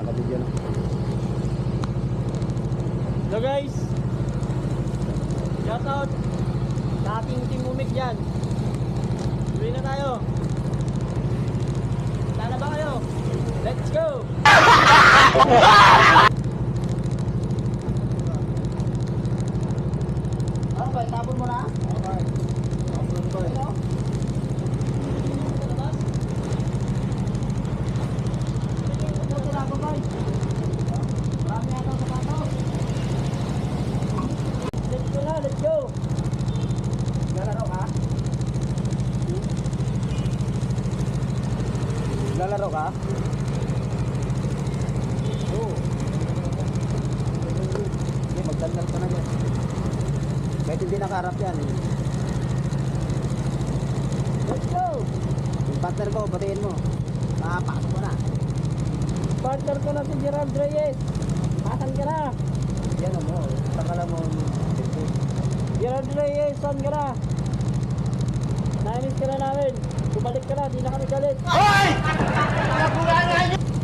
Nakabidyo na. So guys, shout out sa ating team umik dyan. Tuloy na tayo. Tala ba kayo? Let's go! Ano ba? Sabon mo na? Okay. Sabon ko eh. Let's go! Lalaro ka? Lalaro ka? Oo. Hindi, magdaldal ka na dyan. Kahit hindi nakaharap yan eh. Let's go! Yung partner ko, batiin mo. Nakapasok ko na. Partner ko na si Gerald Reyes. Asan ka na? Yan mo. Takala mo. Gerald Reyes, saan ka na? Namiss ka na namin. Bumalik ka na, di na kami galit. Hoy! Nakulangan niyo!